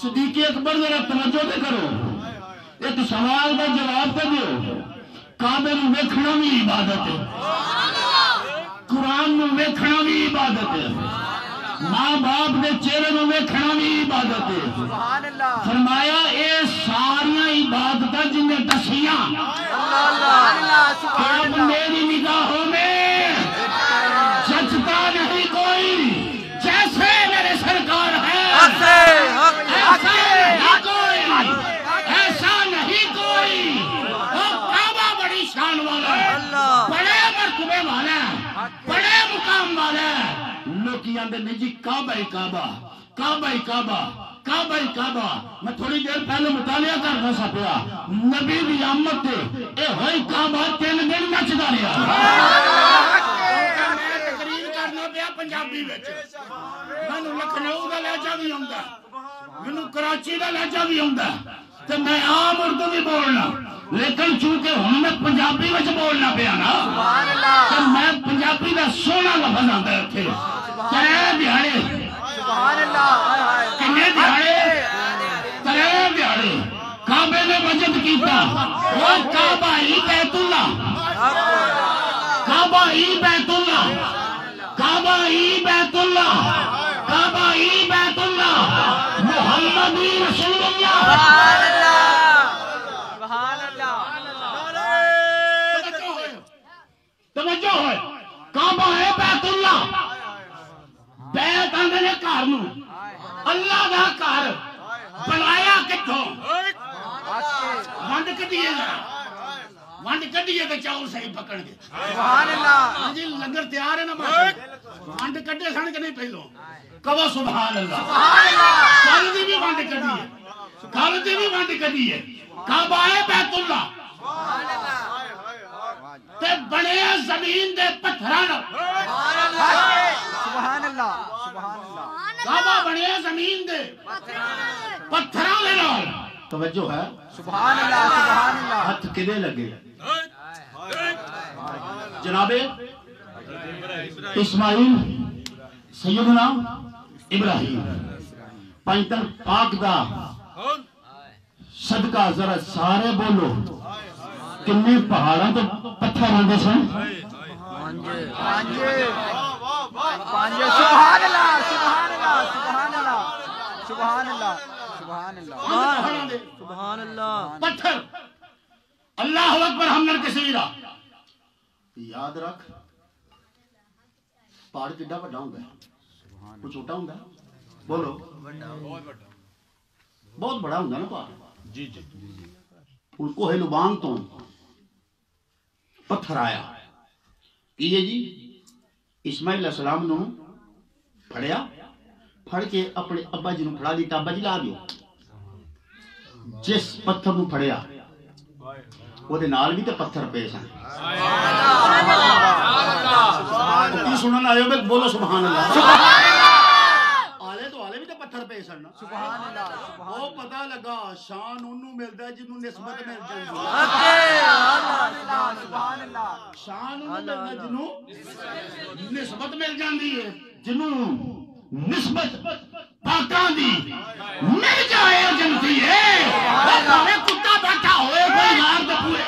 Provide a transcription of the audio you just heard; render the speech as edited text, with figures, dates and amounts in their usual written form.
صدیق اکبر ذرا توجہ دے کرو، ایک سوال کا جواب دے دیو۔ کعبے نو ویکھنا بھی عبادت ہے، قرآن نو ویکھنا بھی عبادت ہے، ماں باپ دے چہرے نو ویکھنا بھی عبادت ہے۔ فرمایا اے ساریاں عبادتاں جن نے دسیاں کہ اب میری نگاہوں میں جچتا نہیں کوئی جیسے میرے سرکار ہے، ایسا نہیں کوئی۔ کعبہ بڑی شان والا ہے، بڑے مرتبے والا ہے، بڑے مقام والا ہے۔ لوگ آندے نہیں جی کعبہ ہی کعبہ، کعبہ ہی کعبہ، کعبہ ہی کعبہ۔ میں تھوڑی دیر پہلے مطالعہ کرنا سا پیا، نبی دی آمد تے اے ہوئی کعبہ 3 دن نچدا رہیا۔ تقریر کرنا پیا پنجابی وچ، مینوں لکھنؤ دا لہجہ بھی آندا، مینوں کراچی دا لہجہ بھی آندا، تے میں عام اردو بھی بولنا، لیکن چونکہ ہن میں پنجابی وچ بولنا پیا نا، تے میں پنجابی دا سونا لفظ آندا ہے اتھے۔ ترے دیہاڑے، کنے دیہاڑے؟ ترے دیہاڑے کعبے نے وجد کیتا، وہ کعبہ ہی بیت اللہ، کعبہ ہی بیت اللہ، کعبہ ہی بیت اللہ، کعبہ ہی بیت اللہ، محمد رسول اللہ۔ توجہ ہے، کعبہ ہے بیت اللہ، بیت آندے نے گھر نو، اللہ دا گھر بنایا کتھوں؟ ونڈ کڈیے ذرا، ونڈ کڈیے تے چاول صحیح پکڑ گے۔ سبحان اللہ جی، لنگر تیار ہے نا ماشاءاللہ۔ ونڈ کڈے سن کے نہیں پہلو کہو سبحان اللہ۔ کل دی بھی ونڈ کڈی ہے، کل دی بھی ونڈ کڈی ہے۔ کعبہ ہے بیت اللہ تے بنے زمین دے پتھراں نال۔ سبحان اللہ، سبحان اللہ۔ کعبہ بنے زمین دے پتھراں دے نال۔ توجہ ہے، سبحان اللہ، سبحان اللہ۔ ہاتھ کدے لگے؟ جناب اسماعیل سیدنا ابراہیم پینتر پاک دا صدقہ ذرا سارے بولو، کنے پہاڑاں تو پتھر آندے سن؟ سبحان اللہ، سبحان اللہ، سبحان اللہ، سبحان اللہ، سبحان اللہ، سبحان اللہ۔ پتھر اللہ اکبر حمدن کثیرا۔ یاد رکھ پہاڑ کڈا بڑا ہوندا ہے، کچھ چھوٹا ہوندا ہے؟ بولو بہت بڑا ہوندا نا پہاڑ۔ جی جی، ان کو ہے لبان تو پتھر آیا یہ جی اسماعیل علیہ السلام نو پھڑیا، پھڑ کے اپنے ابا جی نو پھڑا دیتا، ابا جی لا دیو۔ جس پتھر نو پھڑیا وہ دے نال بھی تے پتھر پیش ہیں۔ کی سنن آئے ہو بولو سبحان اللہ۔ آلے تو آلے بھی تے پتھر پیش ہیں نا۔ سبحان اللہ۔ وہ پتہ لگا شان انہوں ملتا ہے جنہوں نسبت مل جائے۔ سبحان اللہ۔ شان انہوں ملتا ہے جنہوں نسبت مل جاندی ہے، جنہوں نسبت پاکان دی مل جائے جنتی ہے۔ وہ کتا بیٹھا ہوئے کوئی یار دے پورے